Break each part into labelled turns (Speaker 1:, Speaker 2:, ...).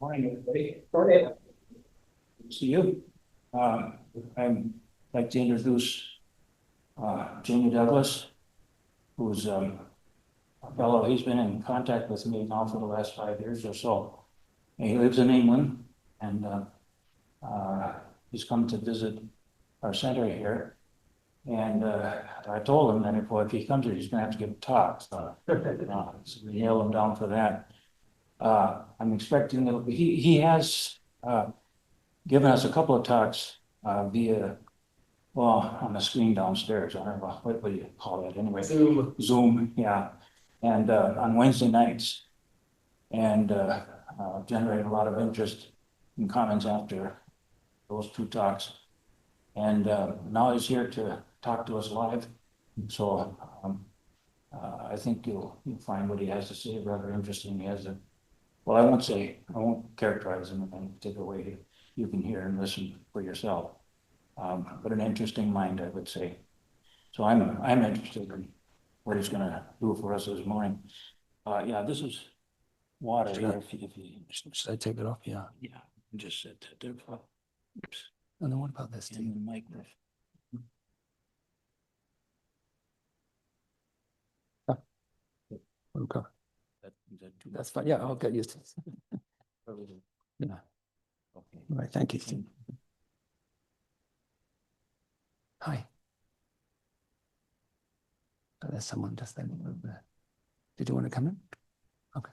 Speaker 1: Morning, everybody. Go ahead. See you. I'd like to introduce Jamie Douglas, who's a fellow. He's been in contact with me now for the last 5 years or so. And he lives in England, and he's come to visit our center here. And I told him that if he comes here, he's going to have to give a talk. So we nailed him down for that. I'm expecting that he has given us a couple of talks via, well, on the screen downstairs. I don't know what do you call that anyway? Zoom, yeah. And on Wednesday nights, and generated a lot of interest and comments after those two talks. And now he's here to talk to us live. So I think you'll find what he has to say rather interesting. He has well, I won't characterize him in any particular way. You can hear and listen for yourself. But an interesting mind, I would say. So I'm interested in what he's going to do for us this morning. Yeah, this is water.
Speaker 2: Should I take it off? Yeah.
Speaker 1: Yeah, just set that there. Oops.
Speaker 2: And then what about this
Speaker 1: And
Speaker 2: thing?
Speaker 1: the microphone.
Speaker 2: Okay.
Speaker 1: Is that too
Speaker 2: That's fine. Yeah, I'll get used to it.
Speaker 1: much?
Speaker 2: Yeah.
Speaker 1: Okay.
Speaker 2: All right. Thank you, Steve. Hi. Oh, there's someone just there. Did you want to come in? Okay.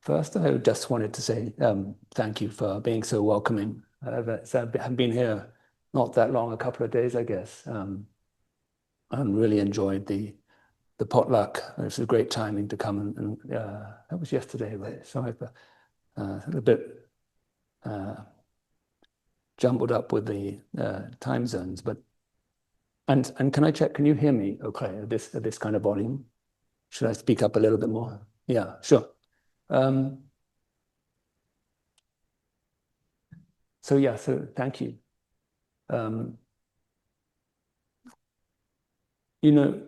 Speaker 2: First, I just wanted to say thank you for being so welcoming. I've been here not that long, a couple of days, I guess. And really enjoyed the potluck. It was a great timing to come, and that was yesterday, right? Sorry for a bit jumbled up with the time zones, but and can I check? Can you hear me? Okay, at this kind of volume. Should I speak up a little bit more? Yeah, sure. So thank you. You know,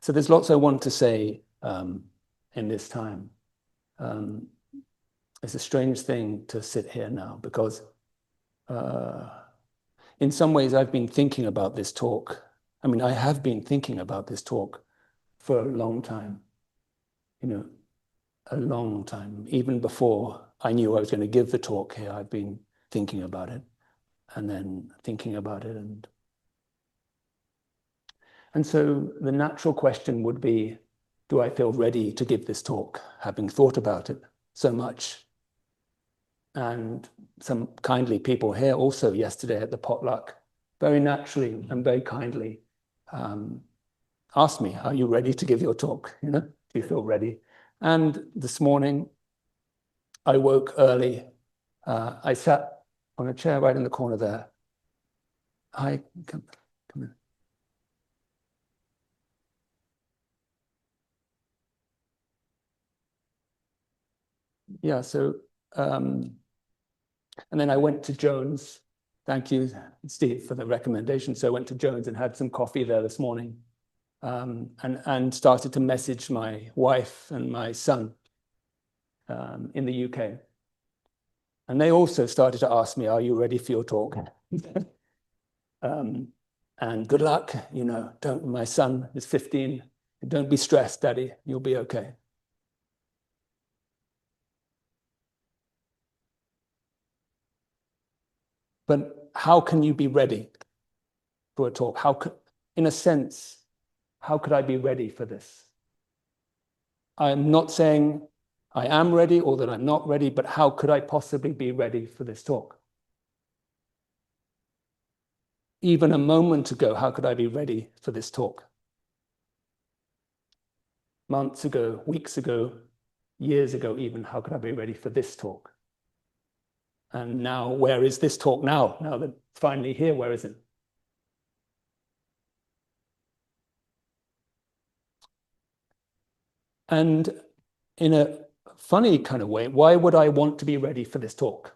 Speaker 2: so there's lots I want to say in this time. It's a strange thing to sit here now because in some ways I've been thinking about this talk. I mean, I have been thinking about this talk for a long time, a long time. Even before I knew I was going to give the talk here, I've been thinking about it and then thinking about it. And so the natural question would be, do I feel ready to give this talk, having thought about it so much? And some kindly people here also yesterday at the potluck, very naturally and very kindly asked me, are you ready to give your talk? Do you feel ready? And this morning, I woke early. I sat on a chair right in the corner there. Hi, come in. Yeah, so, and then I went to Jones. Thank you, Steve, for the recommendation. So I went to Jones and had some coffee there this morning and started to message my wife and my son in the UK. And they also started to ask me, are you ready for your talk? And good luck, my son is 15. Don't be stressed, Daddy, you'll be okay. But how can you be ready for a talk? In a sense, how could I be ready for this? I'm not saying I am ready or that I'm not ready, but how could I possibly be ready for this talk? Even a moment ago, how could I be ready for this talk? Months ago, weeks ago, years ago even, how could I be ready for this talk? And now, where is this talk now? Now that it's finally here, where is it? And in a funny kind of way, why would I want to be ready for this talk?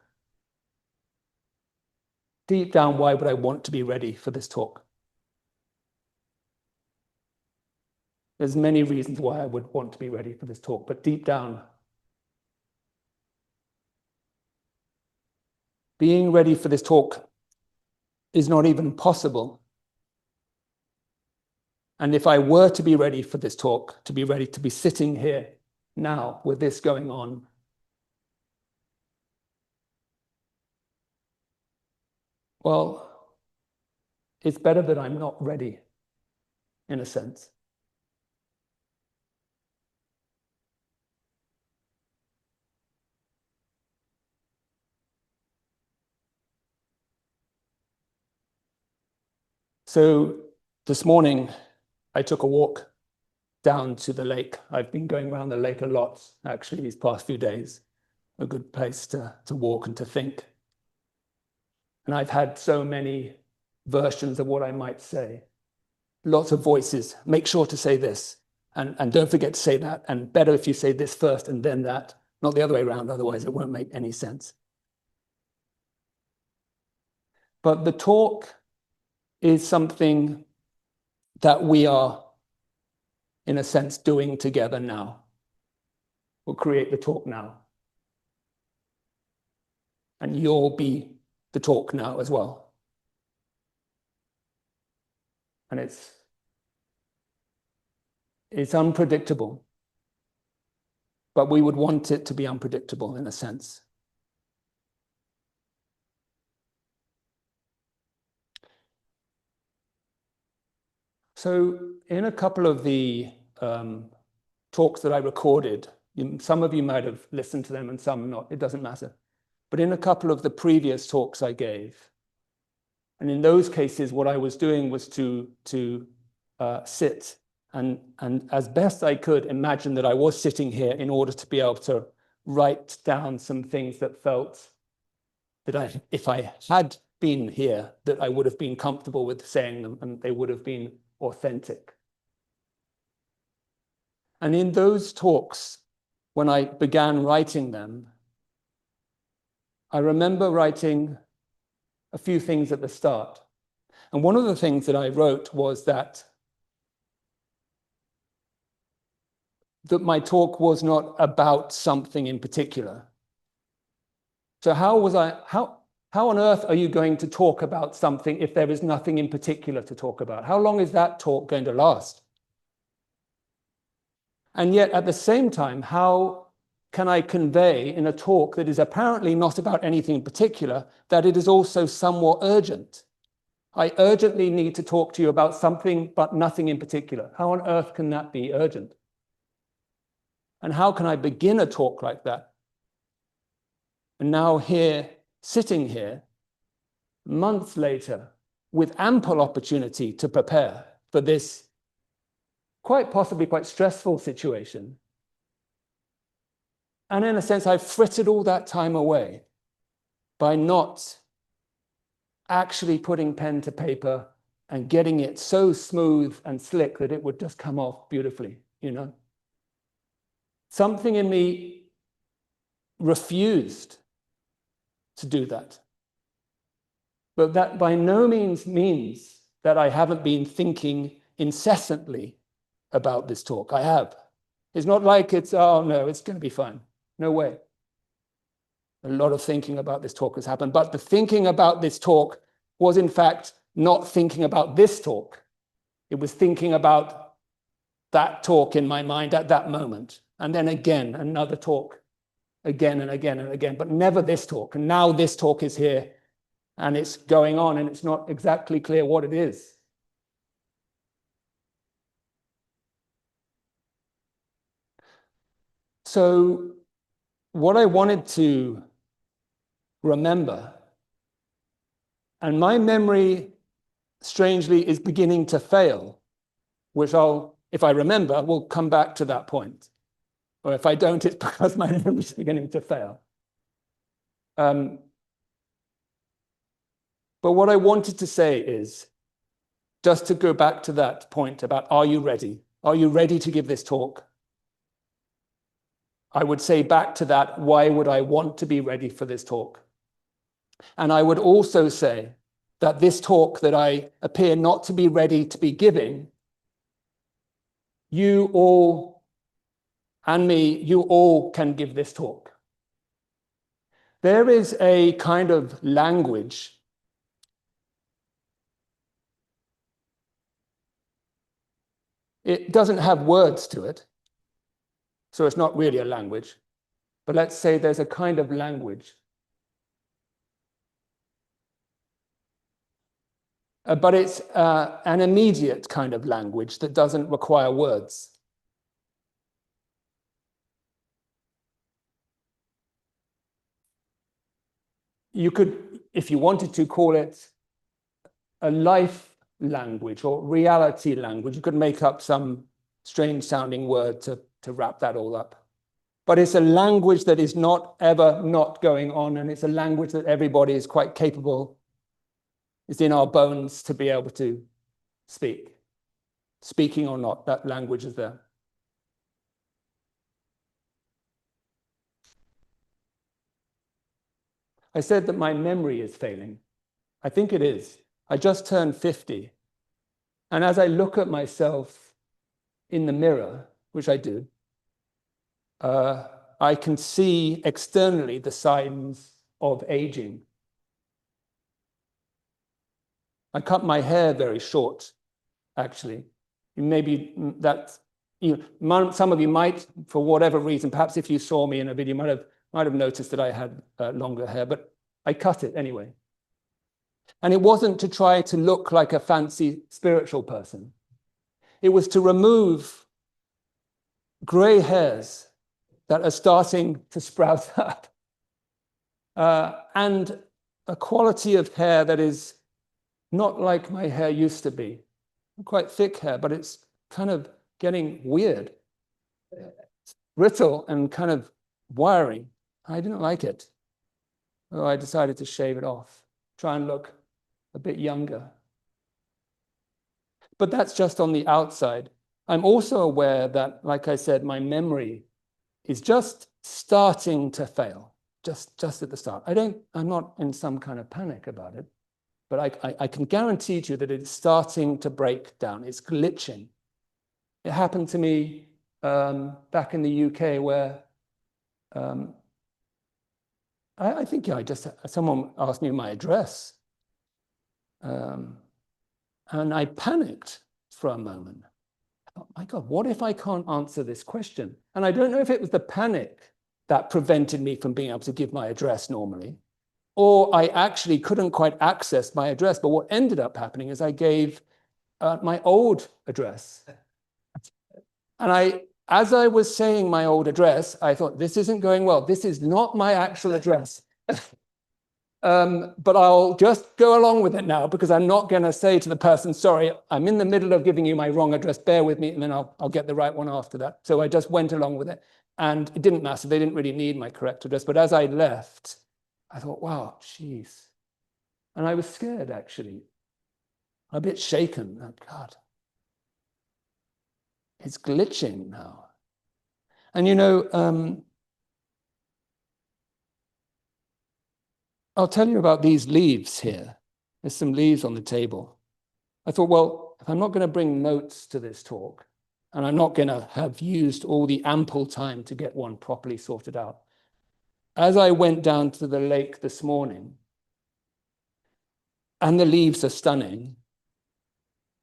Speaker 2: Deep down, why would I want to be ready for this talk? There's many reasons why I would want to be ready for this talk, but deep down, being ready for this talk is not even possible. And if I were to be ready for this talk, to be ready to be sitting here now with this going on, well, it's better that I'm not ready, in a sense. So this morning, I took a walk down to the lake. I've been going around the lake a lot, actually, these past few days. A good place to walk and to think. And I've had so many versions of what I might say. Lots of voices. Make sure to say this. And don't forget to say that. And better if you say this first and then that, not the other way around, otherwise it won't make any sense. But the talk is something that we are, in a sense, doing together now. We'll create the talk now. And you'll be the talk now as well. And it's unpredictable, but we would want it to be unpredictable in a sense. So in a couple of the talks that I recorded, some of you might have listened to them and some not, it doesn't matter. But in a couple of the previous talks I gave, and in those cases, what I was doing was to sit and as best I could imagine that I was sitting here in order to be able to write down some things that felt that if I had been here, that I would have been comfortable with saying them and they would have been authentic. And in those talks, when I began writing them, I remember writing a few things at the start. And one of the things that I wrote was that my talk was not about something in particular. So how on earth are you going to talk about something if there is nothing in particular to talk about? How long is that talk going to last? And yet at the same time, how can I convey in a talk that is apparently not about anything in particular, that it is also somewhat urgent? I urgently need to talk to you about something, but nothing in particular. How on earth can that be urgent? And how can I begin a talk like that? And now here, sitting here, months later, with ample opportunity to prepare for this quite possibly quite stressful situation. And in a sense, I've frittered all that time away by not actually putting pen to paper and getting it so smooth and slick that it would just come off beautifully, you know? Something in me refused to do that. But that by no means means that I haven't been thinking incessantly about this talk. I have. It's not like it's, oh no, it's going to be fine. No way. A lot of thinking about this talk has happened, but the thinking about this talk was in fact not thinking about this talk. It was thinking about that talk in my mind at that moment. And then again, another talk, again and again and again, but never this talk. And now this talk is here and it's going on and it's not exactly clear what it is. So what I wanted to remember, and my memory, strangely, is beginning to fail, which if I remember, we'll come back to that point. Or if I don't, it's because my memory is beginning to fail. But what I wanted to say is, just to go back to that point about, are you ready? Are you ready to give this talk? I would say back to that, why would I want to be ready for this talk? And I would also say that this talk that I appear not to be ready to be giving, you all and me, you all can give this talk. There is a kind of language it doesn't have words to it, so it's not really a language, but let's say there's a kind of language. But it's an immediate kind of language that doesn't require words. You could, if you wanted to, call it a life language or reality language. You could make up some strange sounding word to wrap that all up. But it's a language that is not ever not going on, and it's a language that everybody is quite capable. It's in our bones to be able to speak. Speaking or not, that language is there. I said that my memory is failing. I think it is. I just turned 50. And as I look at myself in the mirror, which I do, I can see externally the signs of aging. I cut my hair very short, actually. Maybe that, some of you might, for whatever reason, perhaps if you saw me in a video, might have noticed that I had longer hair, but I cut it anyway. And it wasn't to try to look like a fancy spiritual person. It was to remove gray hairs that are starting to sprout up, and a quality of hair that is not like my hair used to be. Quite thick hair, but it's kind of getting weird. It's brittle and kind of wiry. I didn't like it. So I decided to shave it off, try and look a bit younger. But that's just on the outside. I'm also aware that, like I said, my memory is just starting to fail, just at the start. I'm not in some kind of panic about it, but I can guarantee to you that it's starting to break down. It's glitching. It happened to me back in the UK where I think someone asked me my address. And I panicked for a moment. I thought, my God, what if I can't answer this question? And I don't know if it was the panic that prevented me from being able to give my address normally, or I actually couldn't quite access my address. But what ended up happening is I gave my old address. And as I was saying my old address, I thought, this isn't going well. This is not my actual address. But I'll just go along with it now, because I'm not going to say to the person, sorry, I'm in the middle of giving you my wrong address, bear with me, and then I'll get the right one after that. So I just went along with it. And it didn't matter. They didn't really need my correct address. But as I left, I thought, wow, geez. And I was scared, actually. A bit shaken. Oh, God. It's glitching now. And I'll tell you about these leaves here. There's some leaves on the table. I thought, well, if I'm not going to bring notes to this talk, and I'm not going to have used all the ample time to get one properly sorted out, as I went down to the lake this morning, and the leaves are stunning,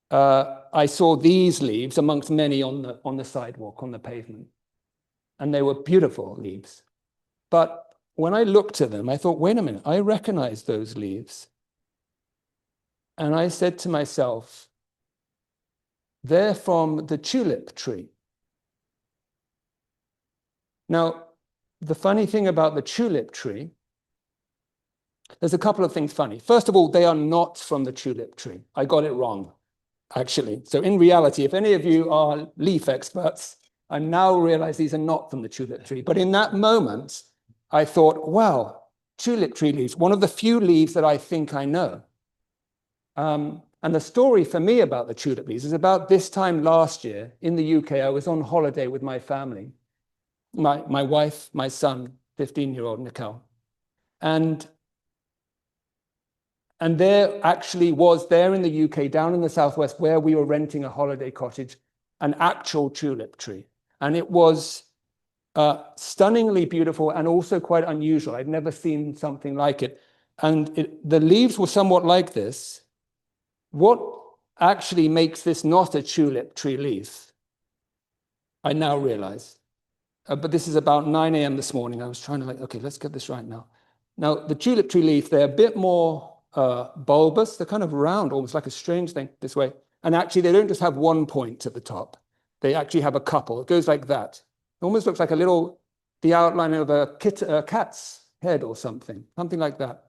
Speaker 2: I saw these leaves amongst many on the sidewalk, on the pavement. And they were beautiful leaves. But when I looked at them, I thought, wait a minute, I recognize those leaves. And I said to myself, they're from the tulip tree. Now, the funny thing about the tulip tree, there's a couple of things funny. First of all, they are not from the tulip tree. I got it wrong, actually. So in reality, if any of you are leaf experts, I now realize these are not from the tulip tree. But in that moment, I thought, wow, tulip tree leaves, one of the few leaves that I think I know. And the story for me about the tulip leaves is about this time last year in the UK. I was on holiday with my family. my wife, my son, 15-year-old Nicole. And there actually was, there in the UK, down in the southwest, where we were renting a holiday cottage, an actual tulip tree. And it was stunningly beautiful and also quite unusual. I'd never seen something like it. And the leaves were somewhat like this. What actually makes this not a tulip tree leaf, I now realize. But this is about 9 a.m. this morning. I was trying to like, okay, let's get this right now. Now, the tulip tree leaf, they're a bit more bulbous. They're kind of round, almost like a strange thing this way. And actually, they don't just have one point at the top. They actually have a couple. It goes like that. It almost looks like the outline of a cat's head or something like that.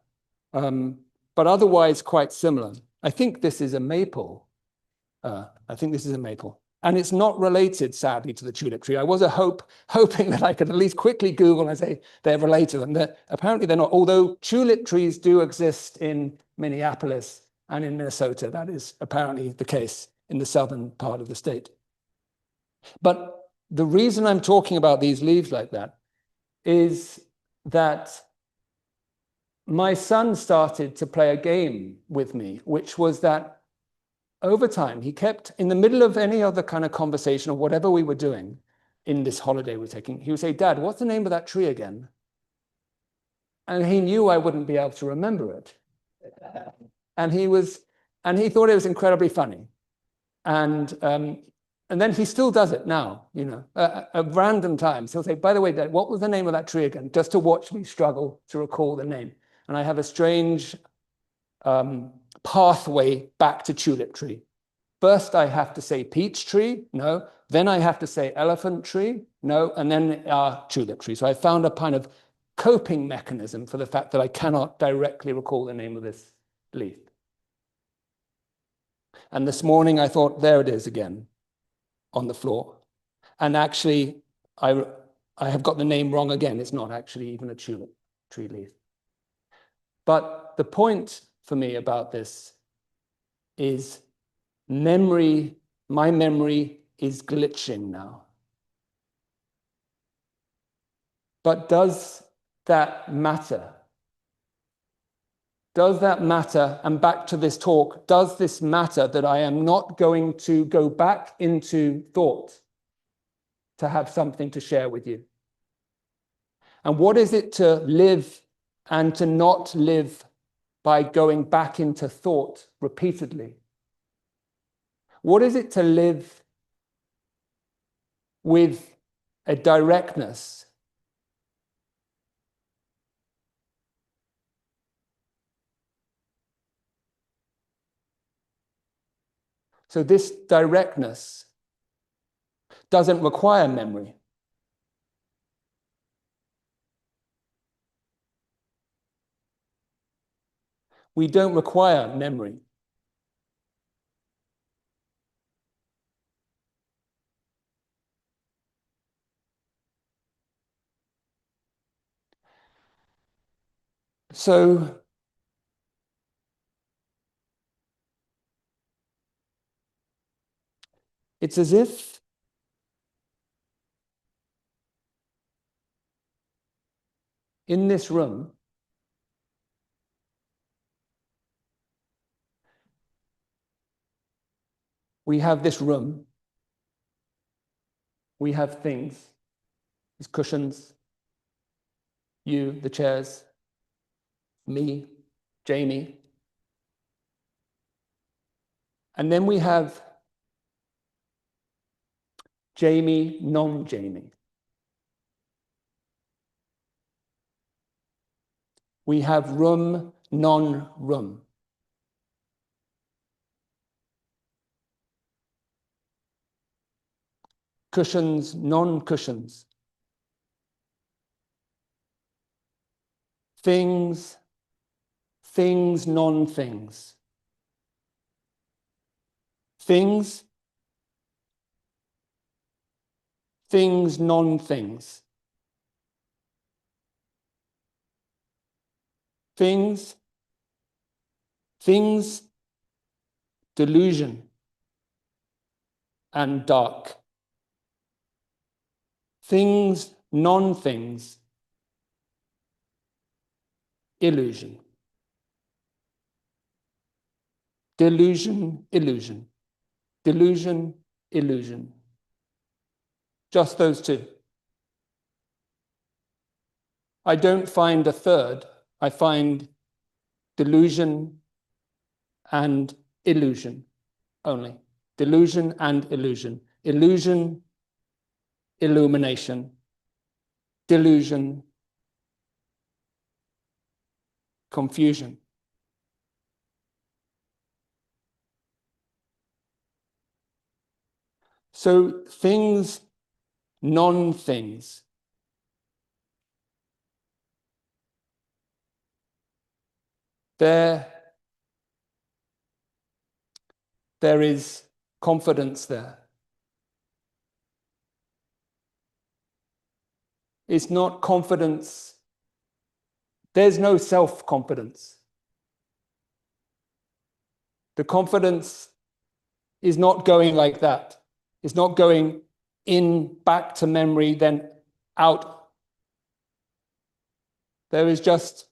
Speaker 2: But otherwise quite similar. I think this is a maple. And it's not related, sadly, to the tulip tree. I was hoping that I could at least quickly Google and say they're related. And apparently they're not, although tulip trees do exist in Minneapolis and in Minnesota. That is apparently the case in the southern part of the state. But the reason I'm talking about these leaves like that is that my son started to play a game with me, which was that over time, he kept, in the middle of any other kind of conversation or whatever we were doing in this holiday we're taking, he would say, "Dad, what's the name of that tree again?" And he knew I wouldn't be able to remember it. And he thought it was incredibly funny. And then he still does it now, you know, at random times. He'll say, "By the way, Dad, what was the name of that tree again?" Just to watch me struggle to recall the name. And I have a strange pathway back to tulip tree. First, I have to say peach tree, no. Then I have to say elephant tree, no. And then tulip tree. So I found a kind of coping mechanism for the fact that I cannot directly recall the name of this leaf. And this morning I thought, there it is again on the floor. And actually, I have got the name wrong again. It's not actually even a tulip tree leaf. But the point for me about this is memory, my memory is glitching now. But does that matter? Does that matter? And back to this talk, does this matter that I am not going to go back into thought to have something to share with you? And what is it to live and to not live by going back into thought repeatedly? What is it to live with a directness so this directness doesn't require memory. We don't require memory. So it's as if in this room, we have this room, we have things, these cushions, you, the chairs, me, Jamie. And then we have Jamie, non-Jamie. We have room, non-room. Cushions, non-cushions. Things, things, non-things. Things, things, non-things. Things, things, delusion, and dark. Things, non-things, illusion. Delusion, illusion. Delusion, illusion. Just those two. I don't find a third. I find delusion and illusion only. Delusion and illusion. Illusion, illumination. Delusion, confusion. So things, non-things. There is confidence there. It's not confidence. There's no self-confidence. The confidence is not going like that. It's not going in, back to memory, then out. There is just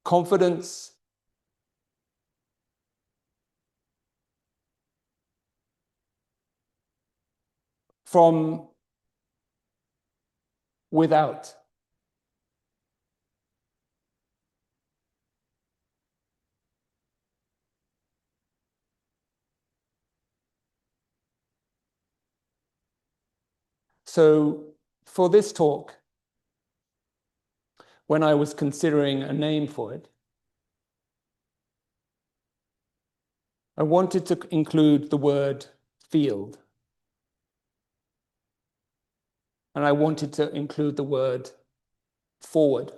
Speaker 2: confidence from without. So for this talk, when I was considering a name for it, I wanted to include the word field. And I wanted to include the word forward.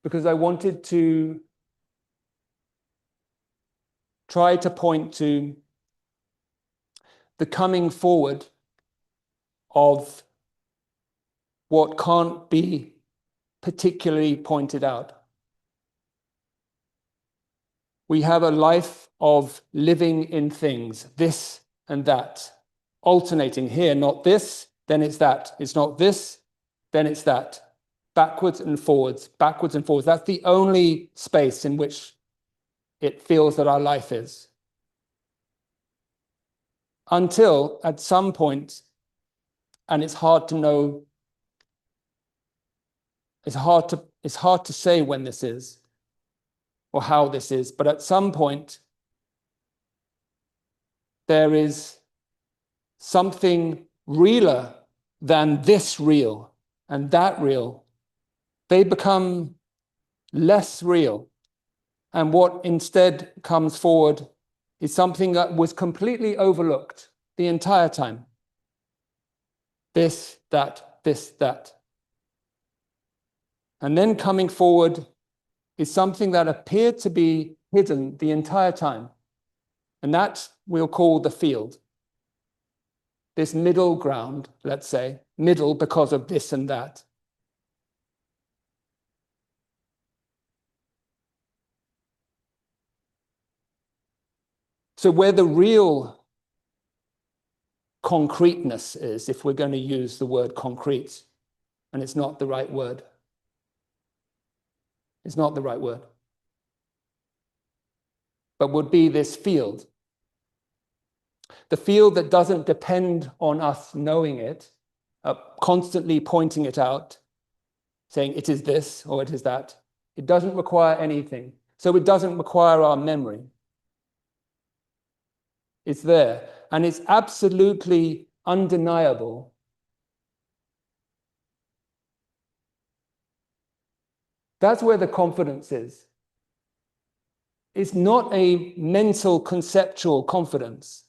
Speaker 2: Because I wanted to try to point to the coming forward of what can't be particularly pointed out. We have a life of living in things, this and that, alternating here, not this, then it's that. It's not this, then it's that. Backwards and forwards, backwards and forwards. That's the only space in which it feels that our life is. Until at some point, and it's hard to know, it's hard to say when this is or how this is, but at some point there is something realer than this real and that real. They become less real. And what instead comes forward is something that was completely overlooked the entire time. This, that, this, that. And then coming forward is something that appeared to be hidden the entire time. And that we'll call the field. This middle ground, let's say, middle because of this and that. So where the real concreteness is, if we're going to use the word concrete, and it's not the right word. It's not the right word. But would be this field. The field that doesn't depend on us knowing it, constantly pointing it out, saying it is this or it is that. It doesn't require anything. So it doesn't require our memory. It's there. And it's absolutely undeniable. That's where the confidence is. It's not a mental, conceptual confidence.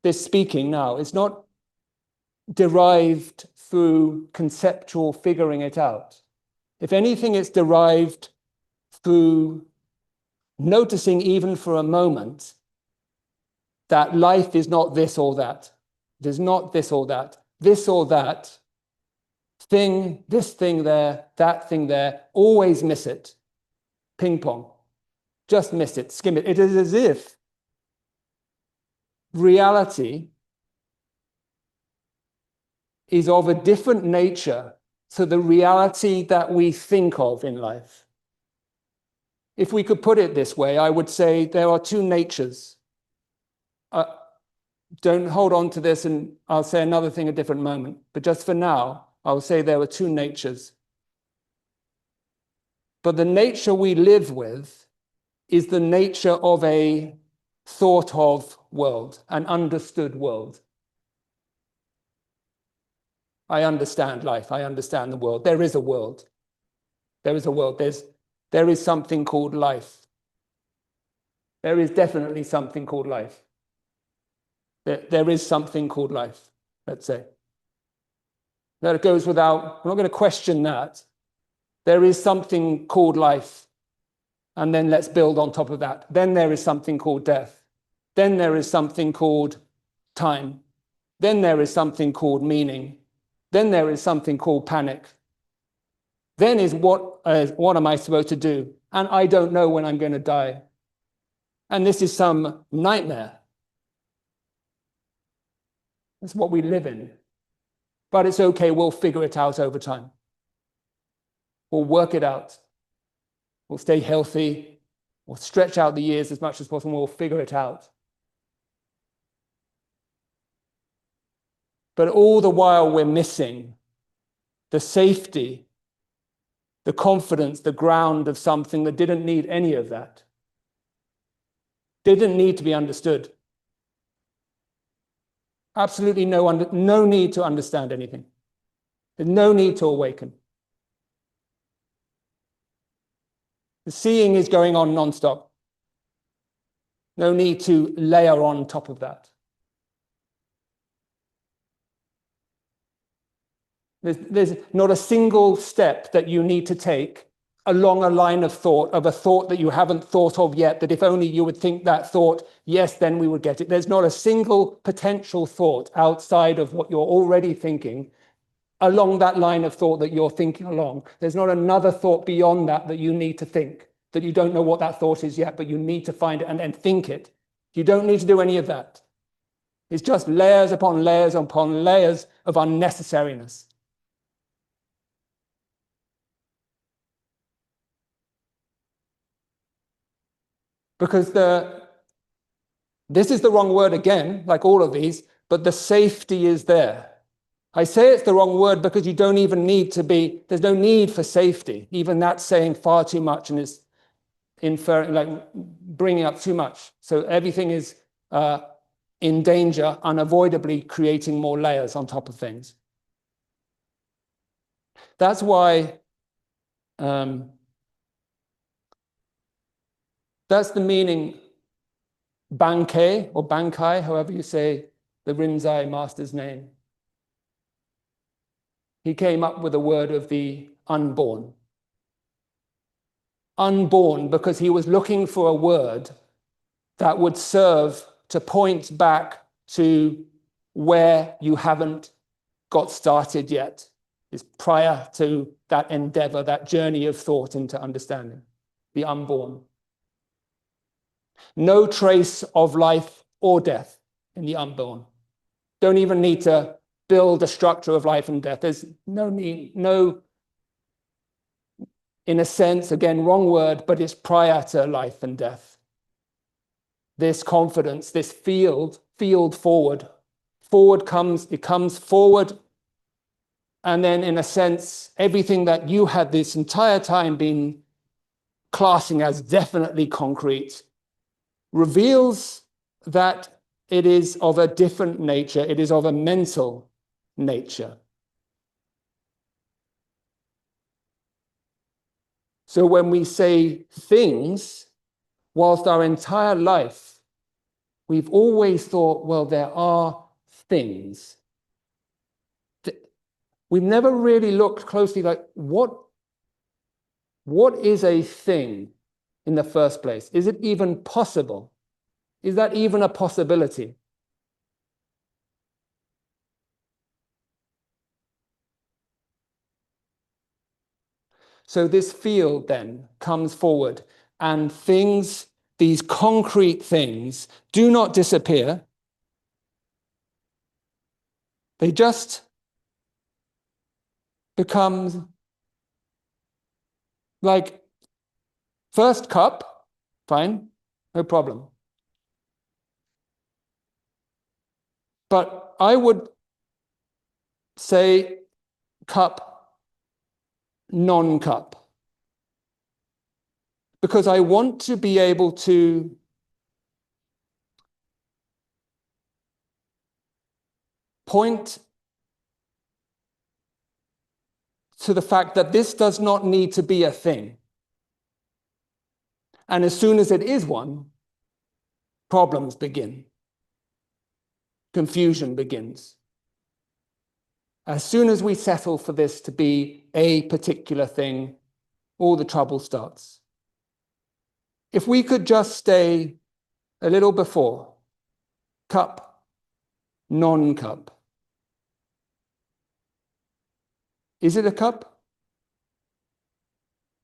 Speaker 2: This speaking now, it's not derived through conceptual figuring it out. If anything, it's derived through noticing even for a moment that life is not this or that. It is not this or that. This or that thing, this thing there, that thing there, always miss it. Ping pong. Just miss it, skim it. It is as if reality is of a different nature to the reality that we think of in life. If we could put it this way, I would say there are two natures. Don't hold on to this, and I'll say another thing at a different moment. But just for now, I'll say there are two natures. But the nature we live with is the nature of a thought of world, an understood world. I understand life. I understand the world. There is a world. There is a world. There is something called life. There is definitely something called life. There is something called life, let's say. That goes without, I'm not going to question that. There is something called life. And then let's build on top of that. Then there is something called death. Then there is something called time. Then there is something called meaning. Then there is something called panic. Then is what am I supposed to do? And I don't know when I'm going to die. And this is some nightmare. That's what we live in. But it's okay, we'll figure it out over time. We'll work it out. We'll stay healthy. We'll stretch out the years as much as possible. We'll figure it out. But all the while we're missing the safety, the confidence, the ground of something that didn't need any of that. Didn't need to be understood. Absolutely no need to understand anything. There's no need to awaken. The seeing is going on non-stop. No need to layer on top of that. There's not a single step that you need to take along a line of thought, of a thought that you haven't thought of yet, that if only you would think that thought, yes, then we would get it. There's not a single potential thought outside of what you're already thinking along that line of thought that you're thinking along. There's not another thought beyond that that you need to think, that you don't know what that thought is yet, but you need to find it and then think it. You don't need to do any of that. It's just layers upon layers upon layers of unnecessariness. Because this is the wrong word again, like all of these, but the safety is there. I say it's the wrong word because you don't even need to be, there's no need for safety. Even that's saying far too much and is inferring, like bringing up too much. So everything is in danger, unavoidably creating more layers on top of things. That's why that's the meaning Bankei or Bankai, however you say the Rinzai master's name. He came up with a word of the unborn. Unborn because he was looking for a word that would serve to point back to where you haven't got started yet. Is prior to that endeavor, that journey of thought into understanding, the unborn. No trace of life or death in the unborn. Don't even need to build a structure of life and death. There's no need, in a sense, again, wrong word, but it's prior to life and death. This confidence, this field forward. It comes forward. And then in a sense, everything that you had this entire time been classing as definitely concrete reveals that it is of a different nature. It is of a mental nature. So when we say things, whilst our entire life, we've always thought, well, there are things. We've never really looked closely like what is a thing in the first place? Is it even possible? Is that even a possibility? So this field then comes forward and things, these concrete things, do not disappear. They just becomes like first cup, fine, no problem. But I would say cup, non-cup. Because I want to be able to point to the fact that this does not need to be a thing. And as soon as it is one, problems begin. Confusion begins. As soon as we settle for this to be a particular thing, all the trouble starts. If we could just stay a little before, cup, non-cup. Is it a cup?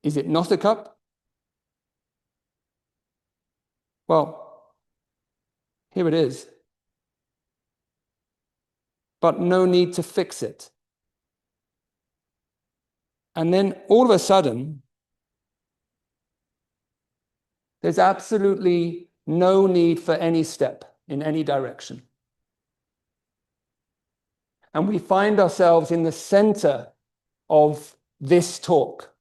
Speaker 2: Is it not a cup? Well, here it is. But no need to fix it. And then all of a sudden, there's absolutely no need for any step in any direction. And we find ourselves in the center of this talk.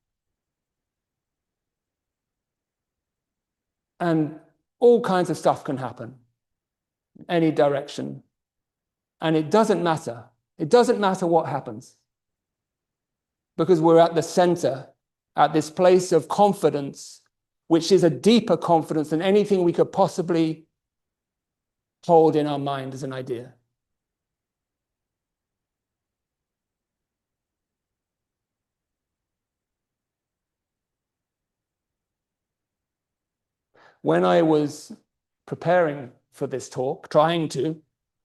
Speaker 2: And all kinds of stuff can happen in any direction. And it doesn't matter. It doesn't matter what happens. Because we're at the center, at this place of confidence, which is a deeper confidence than anything we could possibly hold in our mind as an idea. When I was preparing for this talk, trying to,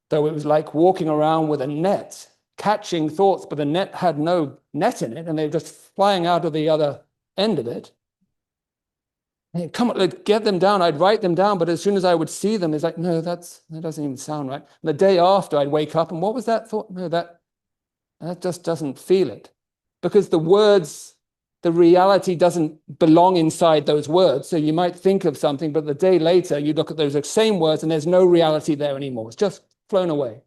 Speaker 2: though it was like walking around with a net, catching thoughts, but the net had no net in it, and they were just flying out of the other end of it. And come on, get them down. I'd write them down, but as soon as I would see them, it's like, no, that doesn't even sound right. And the day after, I'd wake up, and what was that thought? No, that just doesn't feel it. Because the words, the reality doesn't belong inside those words. So you might think of something, but the day later, you look at those same words, and there's no reality there anymore. It's just flown away.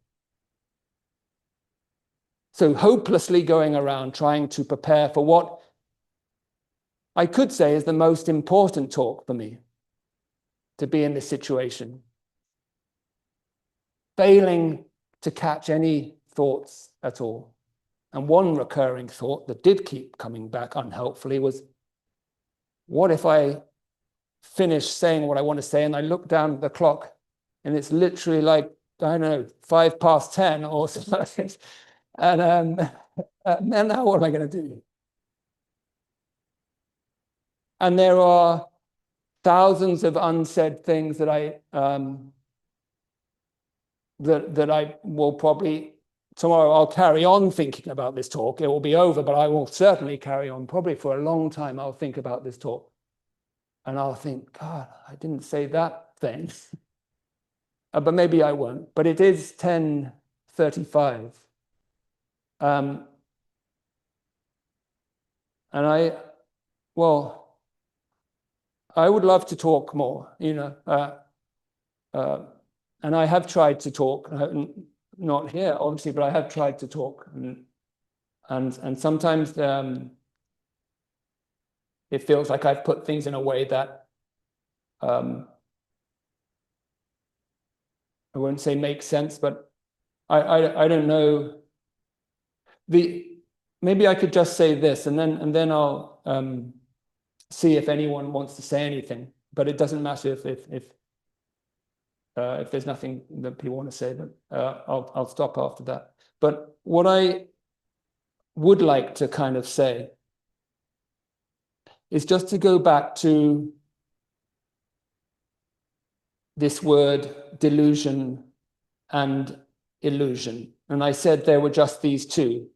Speaker 2: So hopelessly going around trying to prepare for what I could say is the most important talk for me, to be in this situation. Failing to catch any thoughts at all. And one recurring thought that did keep coming back unhelpfully was, what if I finish saying what I want to say and I look down at the clock and it's literally like, I don't know, 10:05 or something. And now what am I going to do? And there are thousands of unsaid things that I will probably, tomorrow I'll carry on thinking about this talk. It will be over, but I will certainly carry on. Probably for a long time, I'll think about this talk. And I'll think, God, I didn't say that thing. But maybe I won't. But it is 10:35. And I would love to talk more, and I have tried to talk, not here, obviously, but I have tried to talk, and sometimes it feels like I've put things in a way that I won't say make sense, but I don't know. Maybe I could just say this, and then I'll see if anyone wants to say anything. But it doesn't matter if there's nothing that people want to say. But I'll stop after that. But what I would like to kind of say is just to go back to this word delusion and illusion. And I said there were just these two.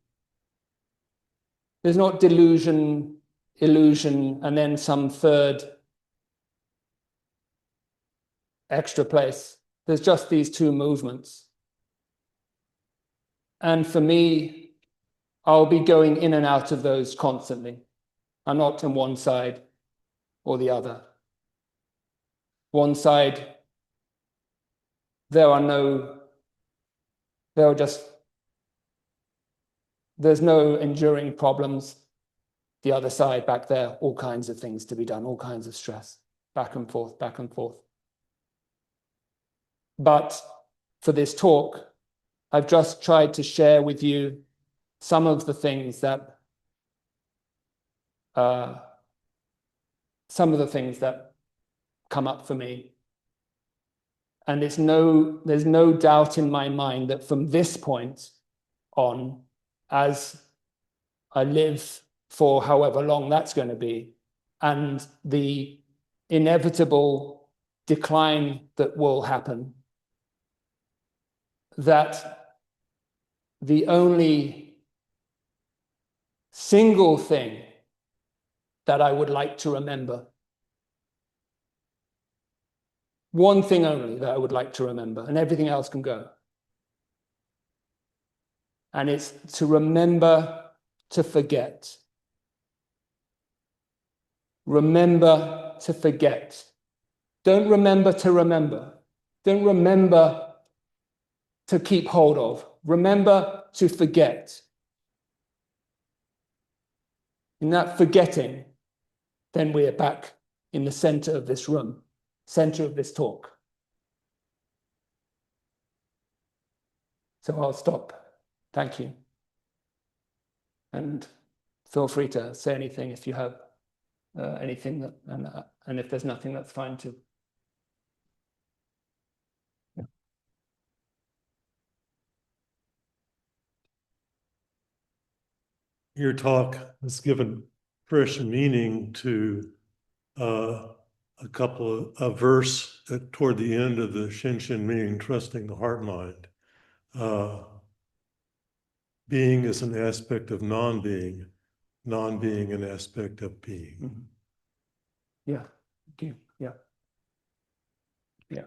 Speaker 2: There's not delusion, illusion, and then some third extra place. There's just these two movements. And for me, I'll be going in and out of those constantly. I'm not on one side or the other. One side, there's no enduring problems. The other side back there, all kinds of things to be done, all kinds of stress, back and forth, back and forth. But for this talk, I've just tried to share with you some of the things that come up for me. And there's no doubt in my mind that from this point on, as I live for however long that's going to be, and the inevitable decline that will happen, that the only single thing that I would like to remember, one thing only that I would like to remember, and everything else can go. And it's to remember to forget. Remember to forget. Don't remember to remember. Don't remember to keep hold of. Remember to forget. In that forgetting, then we are back in the center of this room, center of this talk. So I'll stop. Thank you. And feel free to say anything if you have anything that, and if there's nothing, that's fine too. Yeah.
Speaker 3: Your talk has given fresh meaning to a verse toward the end of the Shinshin meaning, trusting the heart mind. Being is an aspect of non-being, non-being an aspect of being.
Speaker 2: Mm-hmm. Yeah, thank you. Yeah. Yeah.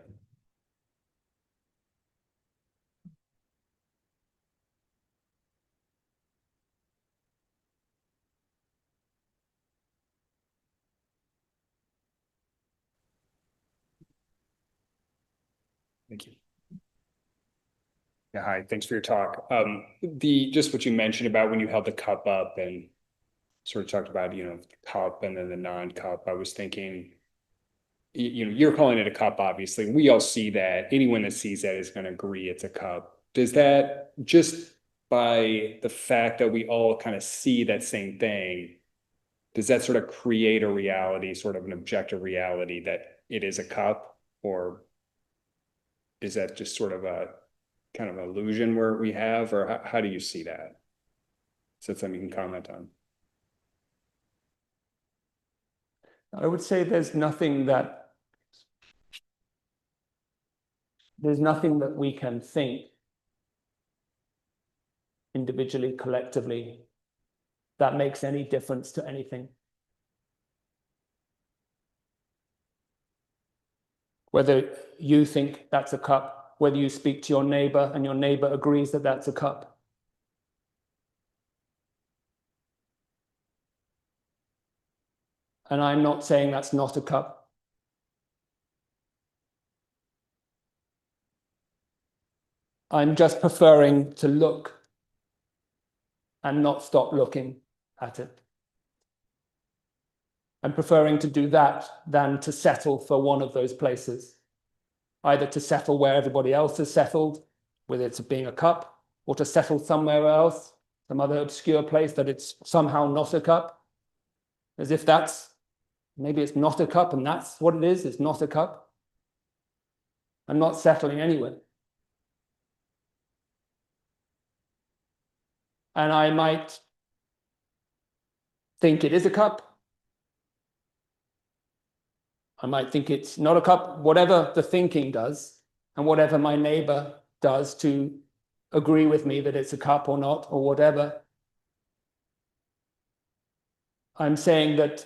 Speaker 4: Thank you. Yeah, hi, thanks for your talk. Just what you mentioned about when you held the cup up and sort of talked about, the cup and then the non-cup, I was thinking, you're calling it a cup, obviously. We all see that. Anyone that sees that is going to agree it's a cup. Does that, just by the fact that we all kind of see that same thing, does that sort of create a reality, sort of an objective reality that it is a cup? Or is that just sort of a kind of illusion where we have, or how do you see that? Is that something you can comment on?
Speaker 2: I would say there's nothing that we can think individually, collectively, that makes any difference to anything. Whether you think that's a cup, whether you speak to your neighbor and your neighbor agrees that that's a cup. And I'm not saying that's not a cup. I'm just preferring to look and not stop looking at it. I'm preferring to do that than to settle for one of those places. Either to settle where everybody else has settled, whether it's being a cup, or to settle somewhere else, some other obscure place that it's somehow not a cup. As if maybe it's not a cup and that's what it is, it's not a cup. I'm not settling anyway. And I might think it is a cup. I might think it's not a cup, whatever the thinking does, and whatever my neighbor does to agree with me that it's a cup or not, or whatever. I'm saying that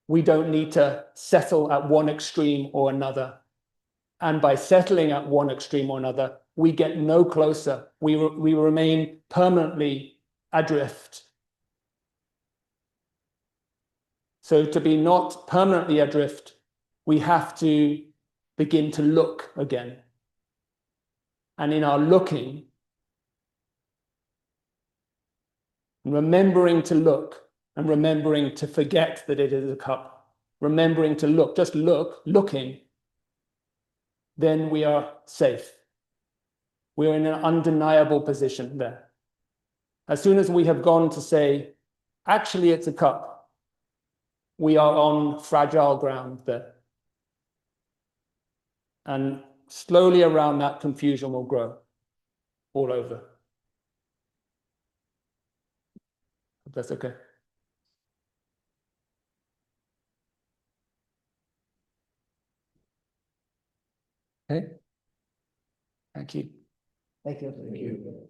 Speaker 2: we don't need to settle at one extreme or another. And by settling at one extreme or another, we get no closer. We remain permanently adrift. So to be not permanently adrift, we have to begin to look again. And in our looking, remembering to look and remembering to forget that it is a cup, remembering to look, just looking, then we are safe. We're in an undeniable position there. As soon as we have gone to say, actually it's a cup, we are on fragile ground there. And slowly around that, confusion will grow all over. If that's okay. Okay. Thank you.
Speaker 1: Thank you. Thank you.